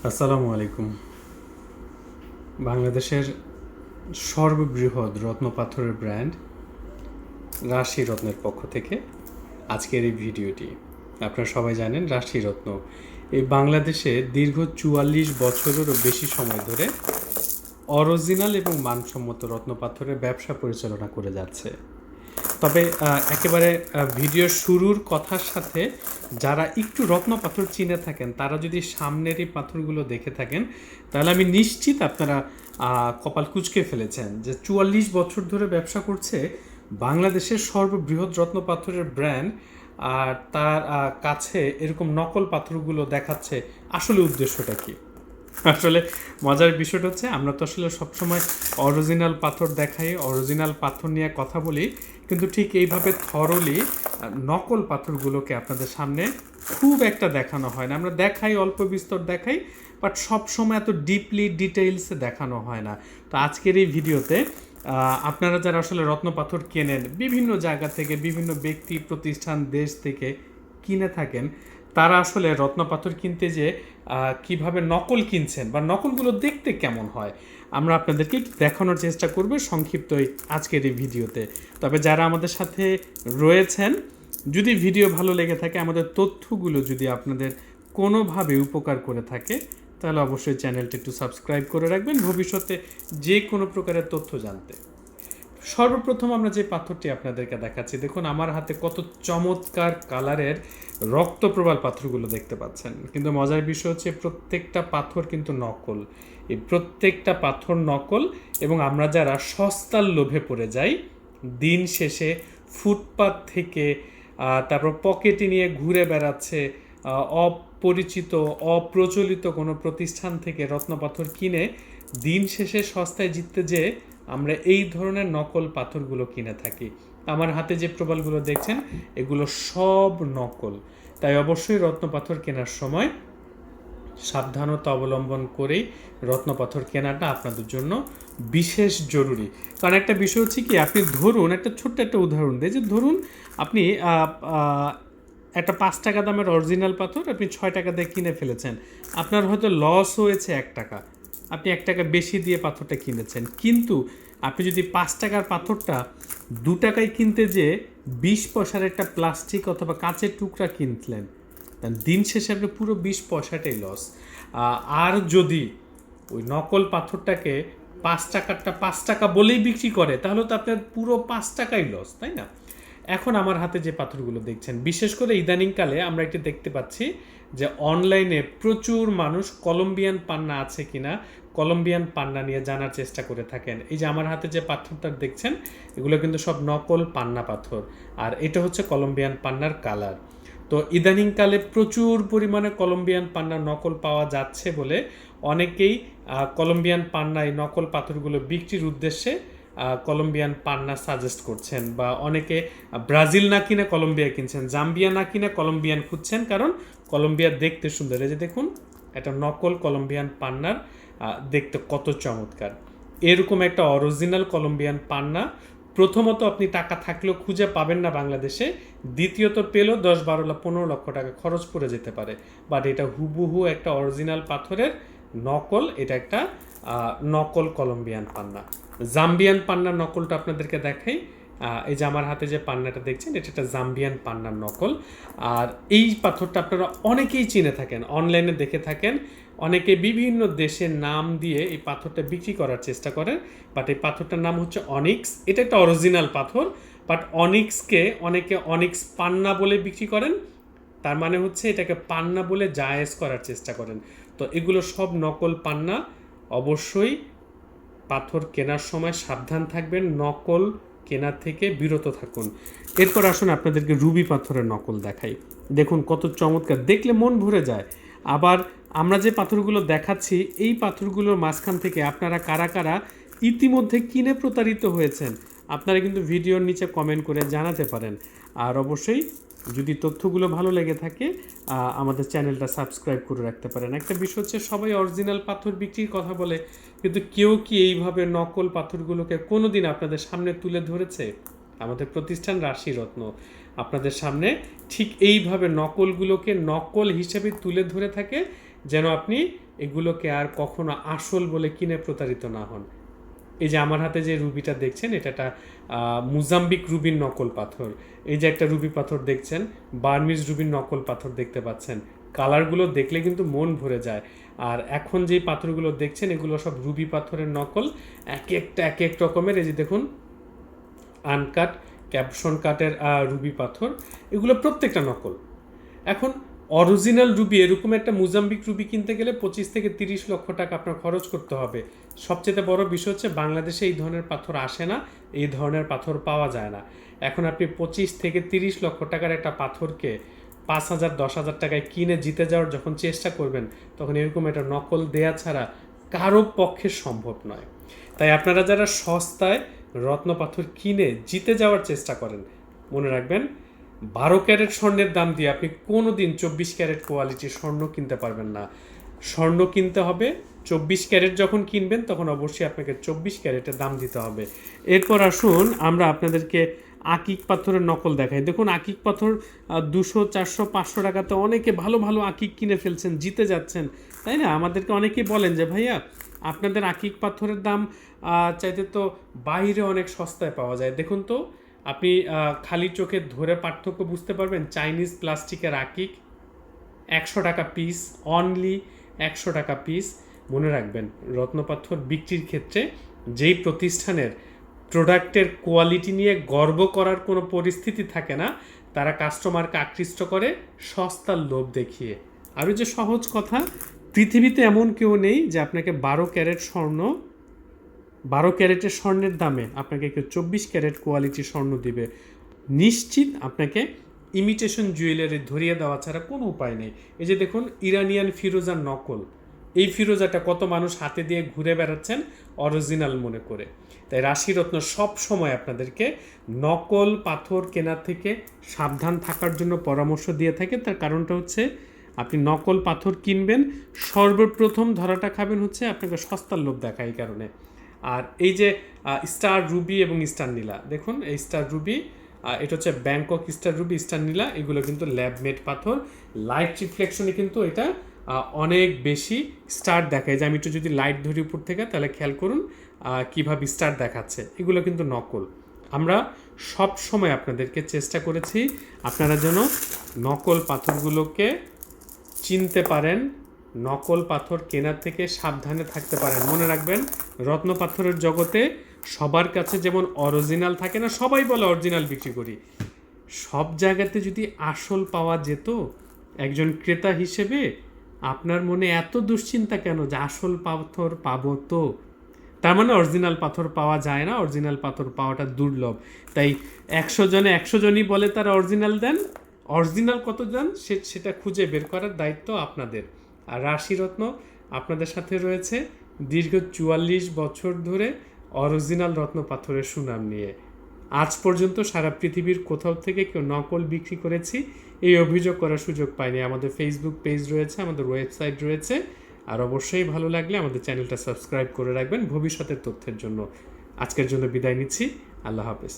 আসসালামু আলাইকুম। বাংলাদেশের সর্ববৃহৎ রত্ন পাথরের ব্র্যান্ড রাশি রত্নের পক্ষ থেকে আজকের এই ভিডিওটি। আপনারা সবাই জানেন রাশি রত্ন এই বাংলাদেশে দীর্ঘ ৪৪ বছরেরও বেশি সময় ধরে অরিজিনাল এবং মানসম্মত রত্ন পাথরের ব্যবসা পরিচালনা করে যাচ্ছে। তবে একেবারে ভিডিওর শুরুর কথার সাথে যারা একটু রত্ন পাথর চিনে থাকেন তারা যদি সামনের এই পাথরগুলো দেখে থাকেন তাহলে আমি নিশ্চিত আপনারা কপাল কুঁচকে ফেলেছেন যে ৪৪ বছর ধরে ব্যবসা করছে বাংলাদেশের সর্ববৃহৎ রত্ন পাথরের ব্র্যান্ড, আর তার কাছে এরকম নকল পাথরগুলো দেখাচ্ছে। আসলে উদ্দেশ্যটা কী? আসলে মজার বিষয়টা হচ্ছে আমরা তো আসলে সবসময় অরিজিনাল পাথর দেখাই, অরিজিনাল পাথর নিয়ে কথা বলি, কিন্তু ঠিক এইভাবে থরলি নকল পাথরগুলোকে আপনাদের সামনে খুব একটা দেখানো হয় না। আমরা দেখাই, অল্প বিস্তর দেখাই, বাট সবসময় এত ডিপলি ডিটেইলসে দেখানো হয় না। তো আজকের এই ভিডিওতে আপনারা যারা আসলে রত্ন পাথর কেনেন বিভিন্ন জায়গা থেকে, বিভিন্ন ব্যক্তি প্রতিষ্ঠান দেশ থেকে কিনে থাকেন, তারা আসলে রত্ন পাথর কিনতে যে কিভাবে নকল কিনছেন বা নকলগুলো দেখতে কেমন হয় আমরা আপনাদেরকে দেখানোর চেষ্টা করব সংক্ষিপ্তই আজকের এই ভিডিওতে। তবে যারা আমাদের সাথে রয়েছেন, যদি ভিডিও ভালো লেগে থাকে, আমাদের তথ্যগুলো যদি আপনাদের কোনোভাবে উপকার করে থাকে, তাহলে অবশ্যই চ্যানেলটি একটু সাবস্ক্রাইব করে রাখবেন ভবিষ্যতে যে কোনো প্রকারের তথ্য জানতে। সর্বপ্রথম আমরা যে পাথরটি আপনাদেরকে দেখাচ্ছি, দেখুন আমার হাতে কত চমৎকার কালারের রক্তপ্রবাল পাথরগুলো দেখতে পাচ্ছেন। কিন্তু মজার বিষয় হচ্ছে প্রত্যেকটা পাথর কিন্তু নকল। এই প্রত্যেকটা পাথর নকল, এবং আমরা যারা সস্তার লোভে পড়ে যাই, দিন শেষে ফুটপাত থেকে তারপর পকেটে নিয়ে ঘুরে বেড়াচ্ছে অপরিচিত অপ্রচলিত কোনো প্রতিষ্ঠান থেকে রত্নপাথর কিনে দিন শেষে সস্তায় জিততে যেয়ে আমরা এই ধরনের নকল পাথরগুলো কিনে থাকি। আমার হাতে যে প্রবালগুলো দেখছেন এগুলো সব নকল। তাই অবশ্যই রত্নপাথর কেনার সময় সাবধানতা অবলম্বন করেই রত্নপাথর কেনাটা আপনাদের জন্য বিশেষ জরুরি। কারণ একটা বিষয় হচ্ছে কি, আপনি ধরুন একটা ছোট্ট একটা উদাহরণ দেয়, যে ধরুন আপনি একটা ৫ টাকা দামের অরিজিনাল পাথর আপনি ৬ টাকা দিয়ে কিনে ফেলেছেন, আপনার হয়তো লস হয়েছে ১ টাকা, আপনি ১ টাকা বেশি দিয়ে পাথরটা কিনেছেন। কিন্তু আপনি যদি ৫ টাকার পাথরটা ২ টাকায় কিনতে যেয়ে ২০ পয়সার একটা প্লাস্টিক অথবা কাঁচের টুকরা কিনলেন, দিন শেষে আপনি পুরো ২০ পয়সাটাই লস। আর যদি ওই নকল পাথরটাকে ৫ টাকারটা ৫ টাকা বলেই বিক্রি করে, তাহলে তো আপনার পুরো ৫ টাকাই লস, তাই না? এখন আমার হাতে যে পাথরগুলো দেখছেন, বিশেষ করে ইদানিংকালে আমরা একটু দেখতে পাচ্ছি যে অনলাইনে প্রচুর মানুষ কলম্বিয়ান পান্না আছে কিনা, কলম্বিয়ান পান্না নিয়ে জানার চেষ্টা করে থাকেন। এই যে আমার হাতে যে পাথরটা দেখছেন এগুলো কিন্তু সব নকল পান্না পাথর, আর এটা হচ্ছে কলম্বিয়ান পান্নার কালার। তো ইদানিংকালে প্রচুর পরিমাণে কলম্বিয়ান পান্না নকল পাওয়া যাচ্ছে বলে অনেকেই কলম্বিয়ান পান্না এই নকল পাথরগুলো বিক্রির উদ্দেশ্যে কলম্বিয়ান পান্না সাজেস্ট করছেন, বা অনেকে ব্রাজিল না কিনে কলম্বিয়া কিনছেন, জাম্বিয়া না কিনে কলম্বিয়ান খুঁজছেন, কারণ কলম্বিয়া দেখতে সুন্দর। এই যে দেখুন একটা নকল কলম্বিয়ান পান্নার দেখতে কত চমৎকার। এরকম একটা অরিজিনাল কলম্বিয়ান পান্না প্রথমত আপনি টাকা থাকলেও খুঁজে পাবেন না বাংলাদেশে, দ্বিতীয়ত পেলেও ১০-১২-১৫ লক্ষ টাকা খরচ পড়ে যেতে পারে। বাট এটা হুবহু একটা অরিজিনাল পাথরের নকল, এটা একটা নকল কলম্বিয়ান পান্না। জাম্বিয়ান পান্নার নকলটা আপনাদেরকে দেখাই। এই যে আমার হাতে যে পান্নাটা দেখছেন এটা একটা জাম্বিয়ান পান্নার নকল। আর এই পাথরটা আপনারা অনেকেই চিনে থাকেন, অনলাইনে দেখে থাকেন, অনেকে বিভিন্ন দেশের নাম দিয়ে এই পাথরটা বিক্রি করার চেষ্টা করেন। বাট এই পাথরটার নাম হচ্ছে অনিক্স। এটা একটা অরিজিনাল পাথর, বাট অনিক্সকে অনেকে অনিক্স পান্না বলে বিক্রি করেন, তার মানে হচ্ছে এটাকে পান্না বলে জায়েজ করার চেষ্টা করেন। তো এগুলো সব নকল পান্না। অবশ্যই পাথর কেনার সময় সাবধান থাকবেন, নকল কেনার থেকে বিরত থাকুন। এরপর আসুন আপনাদেরকে রুবি পাথরের নকল দেখাই। দেখুন কত চমৎকার, দেখলে মন ভরে যায়। আবার আমরা যে পাথরগুলো দেখাচ্ছি এই পাথরগুলোর মাঝখান থেকে আপনারা কারা কারা ইতিমধ্যে কিনে প্রতারিত হয়েছেন আপনারা কিন্তু ভিডিওর নিচে কমেন্ট করে জানাতে পারেন। আর অবশ্যই যদি তথ্যগুলো ভালো লেগে থাকে আমাদের চ্যানেলটা সাবস্ক্রাইব করে রাখতে পারেন। একটা বিষয় হচ্ছে সবাই অরিজিনাল পাথর বিক্রির কথা বলে, কিন্তু কেউ কি এইভাবে নকল পাথরগুলোকে কোনো দিন আপনাদের সামনে তুলে ধরেছে? আমাদের প্রতিষ্ঠান রাশি রত্ন, আপনাদের সামনে ঠিক এইভাবে নকলগুলোকে নকল হিসেবে তুলে ধরে থাকে, যেন আপনি এগুলোকে আর কখনো আসল বলে কিনে প্রতারিত না হন। এই যে আমার হাতে যে রুবিটা দেখছেন, এটা একটা মোজাম্বিক রুবির নকল পাথর। এই যে একটা রুবি পাথর দেখছেন, বার্মিজ রুবির নকল পাথর দেখতে পাচ্ছেন। কালারগুলো দেখলে কিন্তু মন ভরে যায়। আর এখন যেই পাথরগুলো দেখছেন, এগুলো সব রুবি পাথরের নকল, এক এক রকমের। এই যে দেখুন, আনকাট, ক্যাপশন কাটের রুবি পাথর, এগুলো প্রত্যেকটা নকল। এখন অরিজিনাল রুবি, এরকম একটা মোজাম্বিক রুবি কিনতে গেলে 25 থেকে 30 লক্ষ টাকা আপনার খরচ করতে হবে। সবচেয়ে বড় বিষয় হচ্ছে বাংলাদেশে এই ধরনের পাথর আসে না, এই ধরনের পাথর পাওয়া যায় না। এখন আপনি 25 থেকে 30 লক্ষ টাকার একটা পাথরকে 5,000 10,000 টাকায় কিনে জিতে যাওয়ার যখন চেষ্টা করবেন, তখন এরকম একটা নকল দেয়া ছাড়া কারো পক্ষে সম্ভব নয়। তাই আপনারা যারা সস্তায় রত্ন পাথর কিনে জিতে যাওয়ার চেষ্টা করেন, মনে রাখবেন 12 ক্যারেট স্বর্ণের দাম দিয়ে আপনি কোনো দিন 24 ক্যারেট কোয়ালিটির স্বর্ণ কিনতে পারবেন না। স্বর্ণ কিনতে হবে 24 ক্যারেট, যখন কিনবেন তখন অবশ্যই আপনাকে 24 ক্যারেটের দাম দিতে হবে। এরপর আসুন আমরা আপনাদেরকে আকিক পাথরের নকল দেখাই। দেখুন, আকিক পাথর 200, 400, 500 টাকাতে অনেকে ভালো ভালো আকিক কিনে ফেলছেন, জিতে যাচ্ছেন, তাই না? আমাদেরকে অনেকেই বলেন যে ভাইয়া, আপনাদের আকিক পাথরের দাম চাইতে তো বাইরে অনেক সস্তায় পাওয়া যায়। দেখুন তো, আপনি খালি চোখে ধরে পার্থক্য বুঝতে পারবেন। চাইনিজ প্লাস্টিকের আকিক 100 টাকা পিস, অনলি 100 টাকা পিস। মনে রাখবেন, রত্নপাথর বিক্রির ক্ষেত্রে যেই প্রতিষ্ঠানের প্রোডাক্টের কোয়ালিটি নিয়ে গর্ব করার কোনো পরিস্থিতি থাকে না, তারা কাস্টমারকে আকৃষ্ট করে সস্তার লোভ দেখিয়ে। আর যে সহজ কথা, পৃথিবীতে এমন কেউ নেই যে আপনাকে 12 ক্যারেট স্বর্ণ, 12 ক্যারেটের স্বর্ণের দামে আপনাকে কেউ 24 ক্যারেট কোয়ালিটির স্বর্ণ দিবে। নিশ্চিত আপনাকে ইমিটেশন জুয়েলারি ধরিয়ে দেওয়া ছাড়া কোনো উপায় নেই। এই যে দেখুন, ইরানিয়ান ফিরোজার নকল, এই ফিরোজাটা কত মানুষ হাতে দিয়ে ঘুরে বেড়াচ্ছেন অরিজিনাল মনে করে। তাই রাশিরত্ন সব সময় আপনাদেরকে নকল পাথর কেনার থেকে সাবধান থাকার জন্য পরামর্শ দিয়ে থাকে। তার কারণটা হচ্ছে, আপনি নকল পাথর কিনবেন, সর্বপ্রথম ধরাটা খাবেন হচ্ছে আপনাকে সস্তার লোভ দেখা, এই কারণে। আর এই যে স্টার রুবি এবং স্টার নীলা, দেখুন এই স্টার রুবি, এটা হচ্ছে ব্যাংকক স্টার রুবি, স্টার নীলা, এগুলো কিন্তু ল্যাবমেড পাথর। লাইট রিফ্লেকশনে কিন্তু এটা অনেক বেশি স্টার দেখায়। যে আমি একটু যদি লাইট ধরি উপর থেকে, তাহলে খেয়াল করুন কীভাবে স্টার দেখাচ্ছে। এগুলো কিন্তু নকল। আমরা সব সময় আপনাদেরকে চেষ্টা করেছি আপনারা যেন নকল পাথরগুলোকে চিনতে পারেন, নকল পাথর কেনার থেকে সাবধানে থাকতে পারেন। মনে রাখবেন, রত্ন পাথরের জগতে সবার কাছে যেমন অরিজিনাল থাকে না, সবাই বলে অরিজিনাল বিক্রি করি, সব জায়গাতে যদি আসল পাওয়া যেত, একজন ক্রেতা হিসেবে আপনার মনে এত দুশ্চিন্তা কেন যে আসল পাথর পাবো? তো তার মানে অরিজিনাল পাথর পাওয়া যায় না, অরিজিনাল পাথর পাওয়াটা দুর্লভ। তাই 100 জনে 100 জনই বলে তারা অরিজিনাল দেন, অরিজিনাল কত দেন সেটা খুঁজে বের করার দায়িত্ব আপনাদের। আর রাশিরত্ন আপনাদের সাথে রয়েছে দীর্ঘ 44 বছর ধরে অরিজিনাল রত্ন পাথরের সুনাম নিয়ে। আজ পর্যন্ত সারা পৃথিবীর কোথাও থেকে কেউ নকল বিক্রি করেছি এই অভিযোগ করার সুযোগ পায়নি। আমাদের ফেসবুক পেজ রয়েছে, আমাদের ওয়েবসাইট রয়েছে। আর অবশ্যই ভালো লাগলে আমাদের চ্যানেলটা সাবস্ক্রাইব করে রাখবেন ভবিষ্যতের তথ্যের জন্য। আজকের জন্য বিদায় নিচ্ছি, আল্লাহ হাফেজ।